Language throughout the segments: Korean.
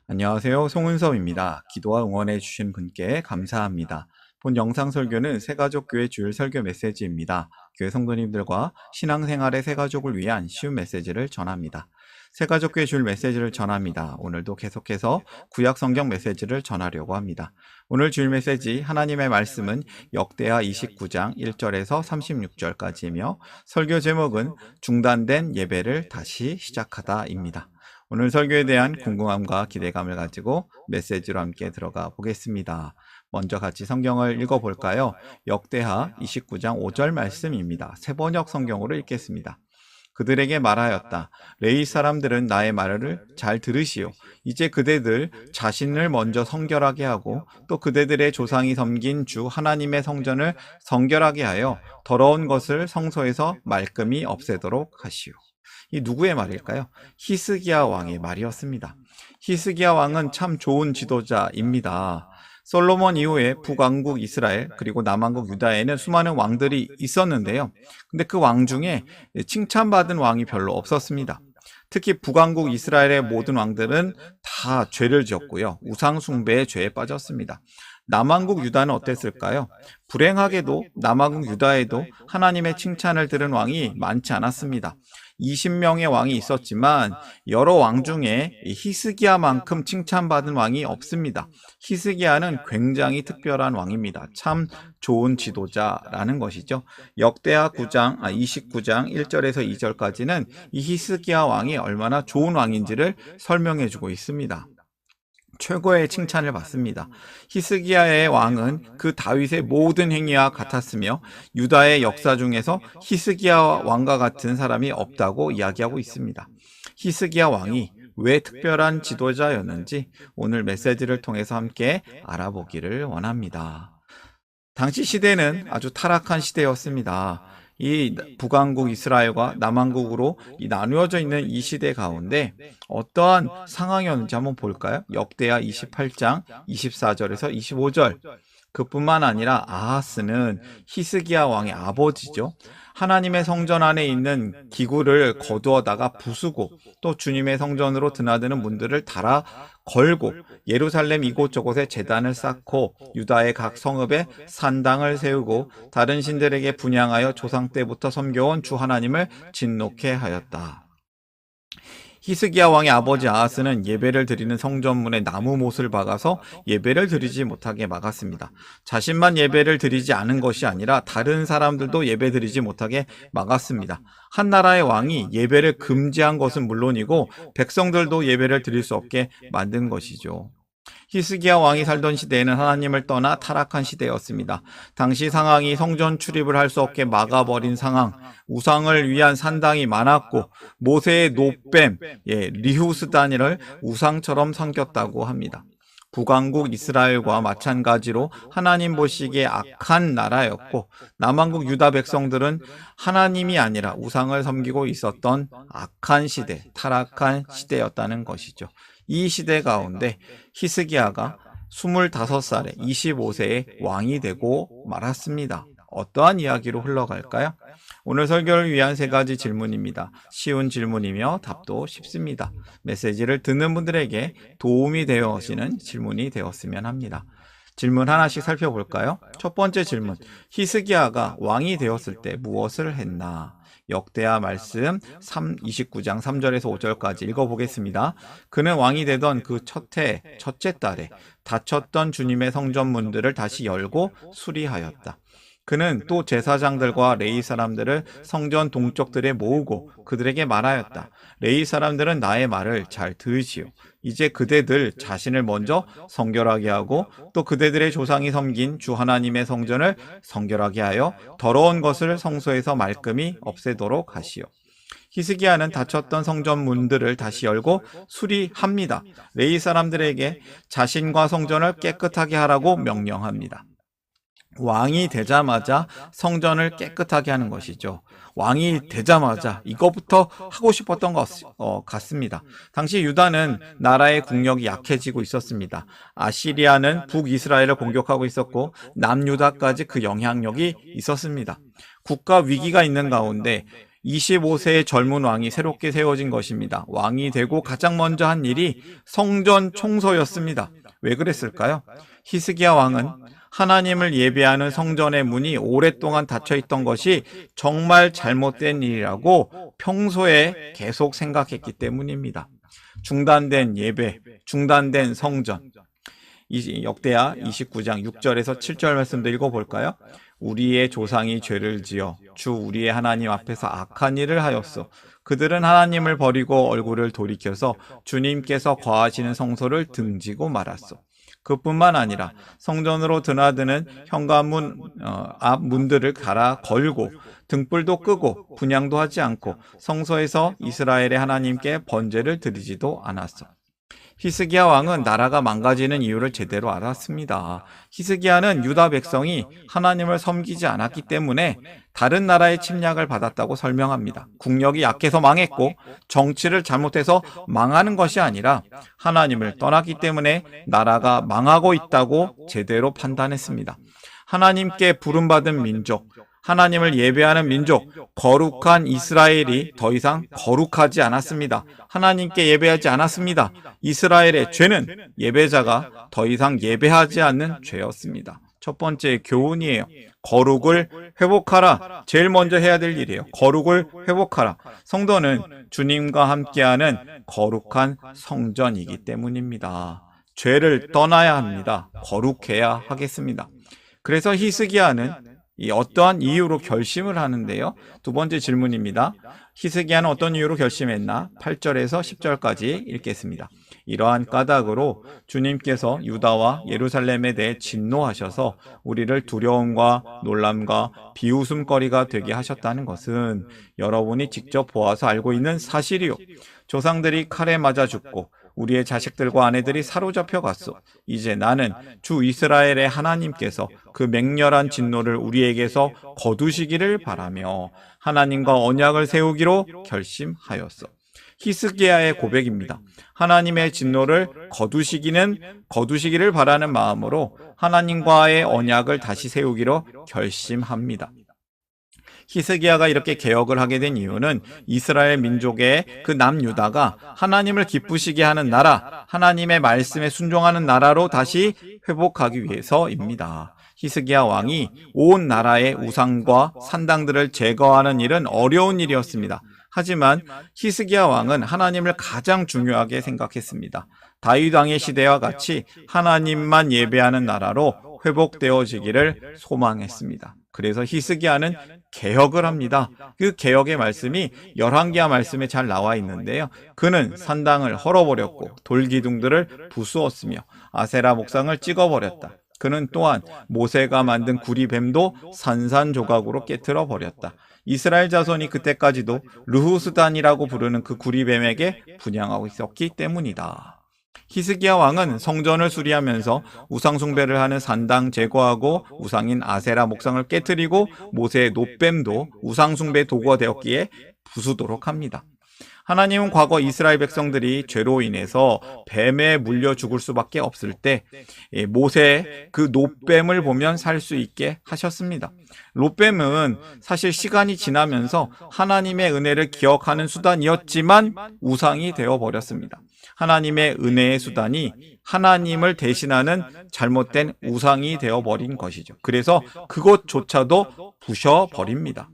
안녕하세요. 송은섭입니다. 기도와 응원해 주신 분께 감사합니다. 본 영상 설교는 새가족교회 주일 설교 메시지입니다. 교회 성도님들과 신앙생활의 새가족을 위한 쉬운 메시지를 전합니다. 새가족교회 주일 메시지를 전합니다. 오늘도 계속해서 구약 성경 메시지를 전하려고 합니다. 오늘 주일 메시지 하나님의 말씀은 역대하 29장 1절에서 36절까지이며 설교 제목은 중단된 예배를 다시 시작하다입니다. 오늘 설교에 대한 궁금함과 기대감을 가지고 메시지로 함께 들어가 보겠습니다. 먼저 같이 성경을 읽어볼까요? 역대하 29장 5절 말씀입니다. 새번역 성경으로 읽겠습니다. 그들에게 말하였다. 레위 사람들은 나의 말을 잘 들으시오. 이제 그대들 자신을 먼저 성결하게 하고 또 그대들의 조상이 섬긴 주 하나님의 성전을 성결하게 하여 더러운 것을 성소에서 말끔히 없애도록 하시오. 이 누구의 말일까요? 히스기야 왕의 말이었습니다. 히스기야 왕은 참 좋은 지도자입니다. 솔로몬 이후에 북왕국 이스라엘 그리고 남왕국 유다에는 수많은 왕들이 있었는데요. 근데 그 왕 중에 칭찬받은 왕이 별로 없었습니다. 특히 북왕국 이스라엘의 모든 왕들은 다 죄를 지었고요. 우상 숭배의 죄에 빠졌습니다. 남왕국 유다는 어땠을까요? 불행하게도 남왕국 유다에도 하나님의 칭찬을 들은 왕이 많지 않았습니다. 20명의 왕이 있었지만 여러 왕 중에 히스기야만큼 칭찬받은 왕이 없습니다. 히스기야는 굉장히 특별한 왕입니다. 참 좋은 지도자라는 것이죠. 역대하 29장 1절에서 2절까지는 이 히스기야 왕이 얼마나 좋은 왕인지를 설명해주고 있습니다. 최고의 칭찬을 받습니다. 히스기야의 왕은 그 다윗의 모든 행위와 같았으며 유다의 역사 중에서 히스기야 왕과 같은 사람이 없다고 이야기하고 있습니다. 히스기야 왕이 왜 특별한 지도자였는지 오늘 메시지를 통해서 함께 알아보기를 원합니다. 당시 시대는 아주 타락한 시대였습니다. 이 북왕국 이스라엘과 남왕국으로 나누어져 있는 이 시대 가운데 어떠한 상황이었는지 한번 볼까요? 역대하 28장 24절에서 25절. 그뿐만 아니라 아하스는 히스기야 왕의 아버지죠. 하나님의 성전 안에 있는 기구를 거두어다가 부수고 또 주님의 성전으로 드나드는 문들을 달아 걸고 예루살렘 이곳저곳에 제단을 쌓고 유다의 각 성읍에 산당을 세우고 다른 신들에게 분향하여 조상 때부터 섬겨온 주 하나님을 진노케 하였다. 히스기야 왕의 아버지 아하스는 예배를 드리는 성전문에 나무 못을 박아서 예배를 드리지 못하게 막았습니다. 자신만 예배를 드리지 않은 것이 아니라 다른 사람들도 예배 드리지 못하게 막았습니다. 한 나라의 왕이 예배를 금지한 것은 물론이고 백성들도 예배를 드릴 수 없게 만든 것이죠. 히스기야 왕이 살던 시대에는 하나님을 떠나 타락한 시대였습니다. 당시 상황이 성전 출입을 할 수 없게 막아버린 상황, 우상을 위한 산당이 많았고 모세의 노뱀, 리후스단을 우상처럼 섬겼다고 합니다. 북왕국 이스라엘과 마찬가지로 하나님 보시기에 악한 나라였고 남왕국 유다 백성들은 하나님이 아니라 우상을 섬기고 있었던 악한 시대, 타락한 시대였다는 것이죠. 이 시대 가운데 히스기야가 25살에 25세에 왕이 되고 말았습니다. 어떠한 이야기로 흘러갈까요? 오늘 설교를 위한 세 가지 질문입니다. 쉬운 질문이며 답도 쉽습니다. 메시지를 듣는 분들에게 도움이 되어지는 질문이 되었으면 합니다. 질문 하나씩 살펴볼까요? 첫 번째 질문, 히스기야가 왕이 되었을 때 무엇을 했나? 역대하 말씀 29장 3절에서 5절까지 읽어보겠습니다. 그는 왕이 되던 그 첫째 달에 닫혔던 주님의 성전 문들을 다시 열고 수리하였다. 그는 또 제사장들과 레위 사람들을 성전 동쪽들에 모으고 그들에게 말하였다. 레위 사람들은 나의 말을 잘 들으시오. 이제 그대들 자신을 먼저 성결하게 하고 또 그대들의 조상이 섬긴 주 하나님의 성전을 성결하게 하여 더러운 것을 성소에서 말끔히 없애도록 하시오. 히스기야는 닫혔던 성전 문들을 다시 열고 수리합니다. 레위 사람들에게 자신과 성전을 깨끗하게 하라고 명령합니다. 왕이 되자마자 성전을 깨끗하게 하는 것이죠. 왕이 되자마자 이것부터 하고 싶었던 것 같습니다. 당시 유다는 나라의 국력이 약해지고 있었습니다. 아시리아는 북이스라엘을 공격하고 있었고 남유다까지 그 영향력이 있었습니다. 국가 위기가 있는 가운데 25세의 젊은 왕이 새롭게 세워진 것입니다. 왕이 되고 가장 먼저 한 일이 성전 청소였습니다. 왜 그랬을까요? 히스기야 왕은 하나님을 예배하는 성전의 문이 오랫동안 닫혀 있던 것이 정말 잘못된 일이라고 평소에 계속 생각했기 때문입니다. 중단된 예배, 중단된 성전. 역대하 29장 6절에서 7절 말씀도 읽어볼까요? 우리의 조상이 죄를 지어 주 우리의 하나님 앞에서 악한 일을 하였소. 그들은 하나님을 버리고 얼굴을 돌이켜서 주님께서 거하시는 성소를 등지고 말았소. 그뿐만 아니라 성전으로 드나드는 현관문 앞 문들을 갈아 걸고 등불도 끄고 분향도 하지 않고 성소에서 이스라엘의 하나님께 번제를 드리지도 않았어. 히스기야 왕은 나라가 망가지는 이유를 제대로 알았습니다. 히스기야는 유다 백성이 하나님을 섬기지 않았기 때문에 다른 나라의 침략을 받았다고 설명합니다. 국력이 약해서 망했고 정치를 잘못해서 망하는 것이 아니라 하나님을 떠났기 때문에 나라가 망하고 있다고 제대로 판단했습니다. 하나님께 부름받은 민족, 하나님을 예배하는 민족, 거룩한 이스라엘이 더 이상 거룩하지 않았습니다. 하나님께 예배하지 않았습니다. 이스라엘의 죄는 예배자가 더 이상 예배하지 않는 죄였습니다. 첫 번째 교훈이에요. 거룩을 회복하라. 제일 먼저 해야 될 일이에요. 거룩을 회복하라. 성도는 주님과 함께하는 거룩한 성전이기 때문입니다. 죄를 떠나야 합니다. 거룩해야 하겠습니다. 그래서 히스기야는 어떠한 이유로 결심을 하는데요. 두 번째 질문입니다. 히스기야는 어떤 이유로 결심했나? 8절에서 10절까지 읽겠습니다. 이러한 까닭으로 주님께서 유다와 예루살렘에 대해 진노하셔서 우리를 두려움과 놀람과 비웃음거리가 되게 하셨다는 것은 여러분이 직접 보아서 알고 있는 사실이요. 조상들이 칼에 맞아 죽고 우리의 자식들과 아내들이 사로잡혀 갔소. 이제 나는 주 이스라엘의 하나님께서 그 맹렬한 진노를 우리에게서 거두시기를 바라며 하나님과 언약을 세우기로 결심하였소. 히스기야의 고백입니다. 하나님의 진노를 거두시기를 바라는 마음으로 하나님과의 언약을 다시 세우기로 결심합니다. 히스기야가 이렇게 개혁을 하게 된 이유는 이스라엘 민족의 그 남유다가 하나님을 기쁘시게 하는 나라, 하나님의 말씀에 순종하는 나라로 다시 회복하기 위해서입니다. 히스기야 왕이 온 나라의 우상과 산당들을 제거하는 일은 어려운 일이었습니다. 하지만 히스기야 왕은 하나님을 가장 중요하게 생각했습니다. 다윗 왕의 시대와 같이 하나님만 예배하는 나라로 회복되어지기를 소망했습니다. 그래서 히스기야는 개혁을 합니다. 그 개혁의 말씀이 열왕기하 말씀에 잘 나와 있는데요. 그는 산당을 헐어버렸고 돌기둥들을 부수었으며 아세라 목상을 찍어버렸다. 그는 또한 모세가 만든 구리뱀도 산산조각으로 깨트려 버렸다. 이스라엘 자손이 그때까지도 르후스단이라고 부르는 그 구리뱀에게 분향하고 있었기 때문이다. 히스기야 왕은 성전을 수리하면서 우상 숭배를 하는 산당 제거하고 우상인 아세라 목상을 깨트리고 모세의 노뱀도 우상 숭배 도구가 되었기에 부수도록 합니다. 하나님은 과거 이스라엘 백성들이 죄로 인해서 뱀에 물려 죽을 수밖에 없을 때 모세의 그 노뱀을 보면 살 수 있게 하셨습니다. 노뱀은 사실 시간이 지나면서 하나님의 은혜를 기억하는 수단이었지만 우상이 되어버렸습니다. 하나님의 은혜의 수단이 하나님을 대신하는 잘못된 우상이 되어버린 것이죠. 그래서 그것조차도 부셔버립니다.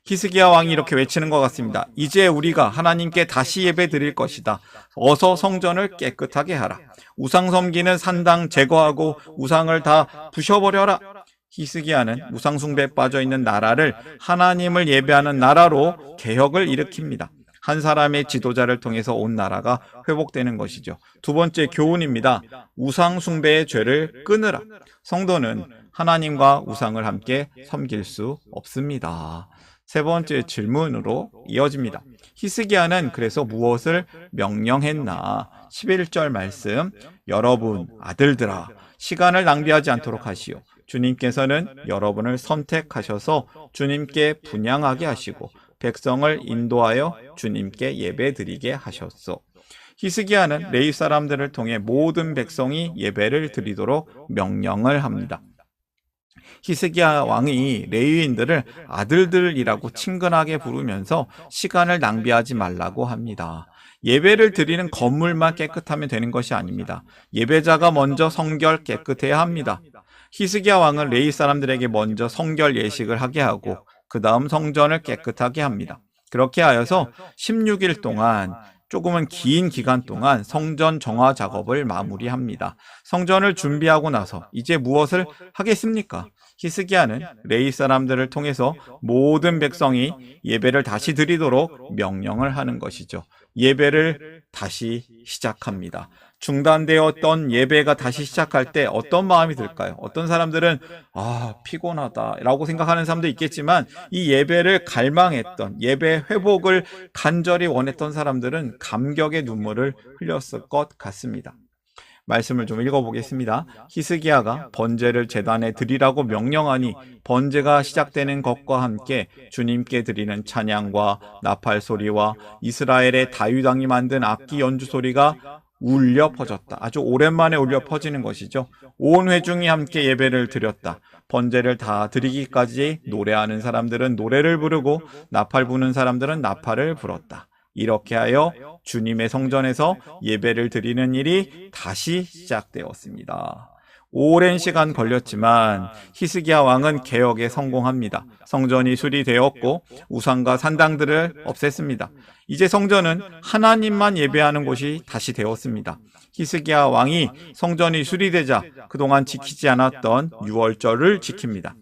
히스기야 왕이 이렇게 외치는 것 같습니다. 이제 우리가 하나님께 다시 예배 드릴 것이다. 어서 성전을 깨끗하게 하라. 우상 섬기는 산당 제거하고 우상을 다 부셔버려라. 히스기야는 우상 숭배에 빠져있는 나라를 하나님을 예배하는 나라로 개혁을 일으킵니다. 한 사람의 지도자를 통해서 온 나라가 회복되는 것이죠. 두 번째 교훈입니다. 우상 숭배의 죄를 끊으라. 성도는 하나님과 우상을 함께 섬길 수 없습니다. 세 번째 질문으로 이어집니다. 히스기야는 그래서 무엇을 명령했나? 11절 말씀, 여러분 아들들아 시간을 낭비하지 않도록 하시오. 주님께서는 여러분을 선택하셔서 주님께 분향하게 하시고 백성을 인도하여 주님께 예배드리게 하셨소. 히스기야는 레위 사람들을 통해 모든 백성이 예배를 드리도록 명령을 합니다. 히스기야 왕이 레위인들을 아들들이라고 친근하게 부르면서 시간을 낭비하지 말라고 합니다. 예배를 드리는 건물만 깨끗하면 되는 것이 아닙니다. 예배자가 먼저 성결 깨끗해야 합니다. 히스기야 왕은 레위 사람들에게 먼저 성결 예식을 하게 하고 그 다음 성전을 깨끗하게 합니다. 그렇게 하여서 16일 동안 조금은 긴 기간 동안 성전 정화 작업을 마무리합니다. 성전을 준비하고 나서 이제 무엇을 하겠습니까? 히스기야는 레위 사람들을 통해서 모든 백성이 예배를 다시 드리도록 명령을 하는 것이죠. 예배를 다시 시작합니다. 중단되었던 예배가 다시 시작할 때 어떤 마음이 들까요? 어떤 사람들은 피곤하다라고 생각하는 사람도 있겠지만 이 예배를 갈망했던 예배 회복을 간절히 원했던 사람들은 감격의 눈물을 흘렸을 것 같습니다. 말씀을 좀 읽어보겠습니다. 히스기야가 번제를 제단에 드리라고 명령하니 번제가 시작되는 것과 함께 주님께 드리는 찬양과 나팔 소리와 이스라엘의 다윗 왕이 만든 악기 연주 소리가 울려 퍼졌다. 아주 오랜만에 울려 퍼지는 것이죠. 온 회중이 함께 예배를 드렸다. 번제를 다 드리기까지 노래하는 사람들은 노래를 부르고 나팔 부는 사람들은 나팔을 불었다. 이렇게 하여 주님의 성전에서 예배를 드리는 일이 다시 시작되었습니다. 오랜 시간 걸렸지만 히스기야 왕은 개혁에 성공합니다. 성전이 수리되었고 우상과 산당들을 없앴습니다. 이제 성전은 하나님만 예배하는 곳이 다시 되었습니다. 히스기야 왕이 성전이 수리되자 그동안 지키지 않았던 유월절을 지킵니다.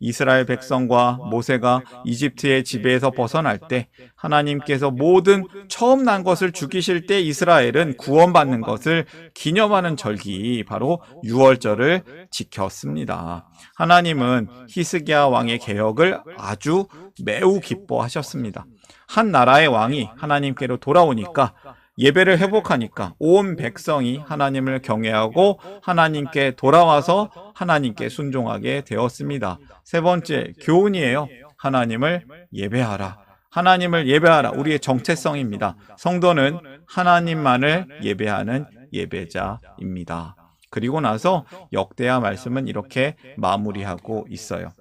이스라엘 백성과 모세가 이집트의 지배에서 벗어날 때 하나님께서 모든 처음 난 것을 죽이실 때 이스라엘은 구원받는 것을 기념하는 절기 바로 유월절을 지켰습니다. 하나님은 히스기야 왕의 개혁을 아주 매우 기뻐하셨습니다. 한 나라의 왕이 하나님께로 돌아오니까 예배를 회복하니까 온 백성이 하나님을 경외하고 하나님께 돌아와서 하나님께 순종하게 되었습니다. 세 번째 교훈이에요. 하나님을 예배하라. 하나님을 예배하라. 우리의 정체성입니다. 성도는 하나님만을 예배하는 예배자입니다. 그리고 나서 역대하 말씀은 이렇게 마무리하고 있어요.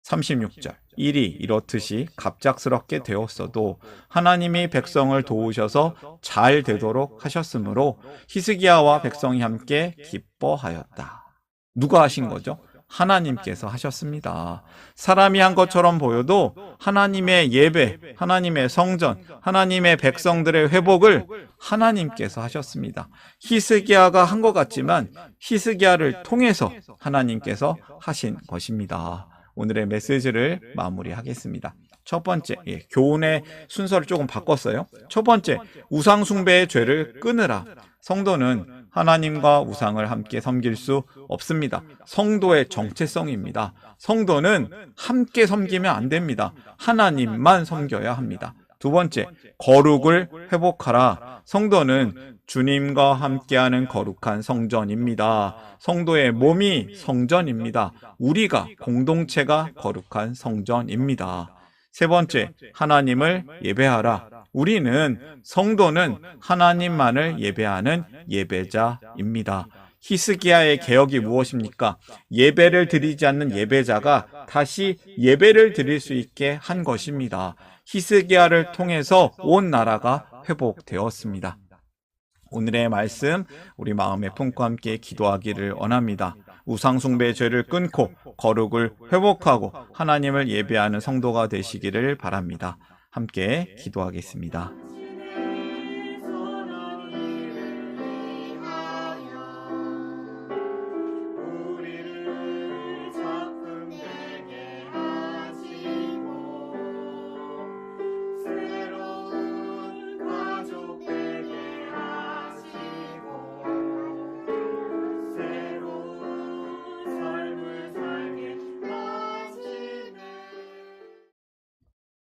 36절 일이 이렇듯이 갑작스럽게 되었어도 하나님이 백성을 도우셔서 잘 되도록 하셨으므로 히스기야와 백성이 함께 기뻐하였다. 누가 하신 거죠? 하나님께서 하셨습니다. 사람이 한 것처럼 보여도 하나님의 예배, 하나님의 성전, 하나님의 백성들의 회복을 하나님께서 하셨습니다. 히스기야가 한 것 같지만 히스기야를 통해서 하나님께서 하신 것입니다. 오늘의 메시지를 마무리하겠습니다. 첫 번째, 교훈의 순서를 조금 바꿨어요. 첫 번째, 우상 숭배의 죄를 끊으라. 성도는 하나님과 우상을 함께 섬길 수 없습니다. 성도의 정체성입니다. 성도는 함께 섬기면 안 됩니다. 하나님만 섬겨야 합니다. 두 번째, 거룩을 회복하라. 성도는 주님과 함께하는 거룩한 성전입니다. 성도의 몸이 성전입니다. 우리가 공동체가 거룩한 성전입니다. 세 번째, 하나님을 예배하라. 우리는 성도는 하나님만을 예배하는 예배자입니다. 히스기야의 개혁이 무엇입니까? 예배를 드리지 않는 예배자가 다시 예배를 드릴 수 있게 한 것입니다. 히스기야를 통해서 온 나라가 회복되었습니다. 오늘의 말씀 우리 마음에 품고 함께 기도하기를 원합니다. 우상숭배의 죄를 끊고 거룩을 회복하고 하나님을 예배하는 성도가 되시기를 바랍니다. 함께 기도하겠습니다.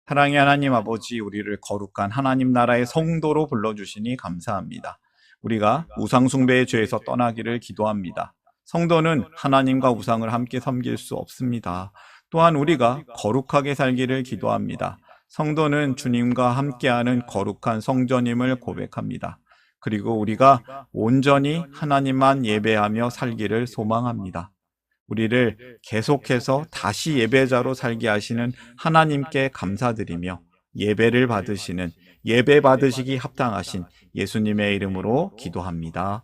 사랑의 하나님 아버지, 우리를 거룩한 하나님 나라의 성도로 불러주시니 감사합니다. 우리가 우상숭배의 죄에서 떠나기를 기도합니다. 성도는 하나님과 우상을 함께 섬길 수 없습니다. 또한 우리가 거룩하게 살기를 기도합니다. 성도는 주님과 함께하는 거룩한 성전임을 고백합니다. 그리고 우리가 온전히 하나님만 예배하며 살기를 소망합니다. 우리를 계속해서 다시 예배자로 살게 하시는 하나님께 감사드리며 예배를 받으시는 예배 받으시기 합당하신 예수님의 이름으로 기도합니다.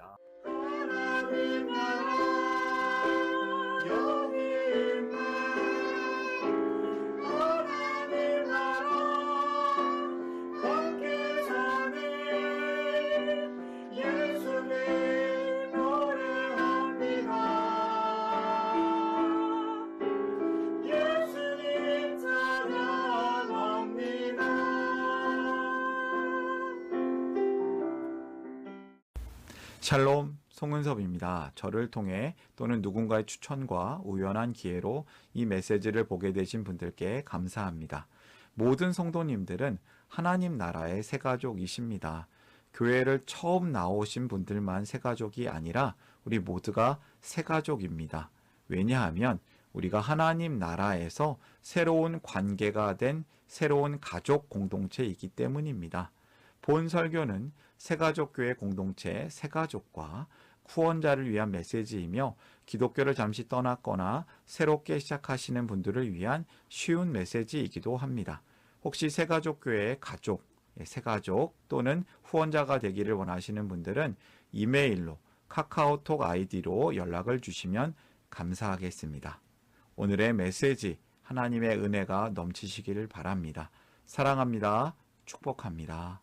샬롬, 송은섭입니다. 저를 통해 또는 누군가의 추천과 우연한 기회로 이 메시지를 보게 되신 분들께 감사합니다. 모든 성도님들은 하나님 나라의 새가족이십니다. 교회를 처음 나오신 분들만 새가족이 아니라 우리 모두가 새가족입니다. 왜냐하면 우리가 하나님 나라에서 새로운 관계가 된 새로운 가족 공동체이기 때문입니다. 본 설교는 새가족교회 공동체 새가족과 후원자를 위한 메시지이며 기독교를 잠시 떠났거나 새롭게 시작하시는 분들을 위한 쉬운 메시지이기도 합니다. 혹시 새가족교회의 가족, 새가족 또는 후원자가 되기를 원하시는 분들은 이메일로 카카오톡 아이디로 연락을 주시면 감사하겠습니다. 오늘의 메시지 하나님의 은혜가 넘치시기를 바랍니다. 사랑합니다. 축복합니다.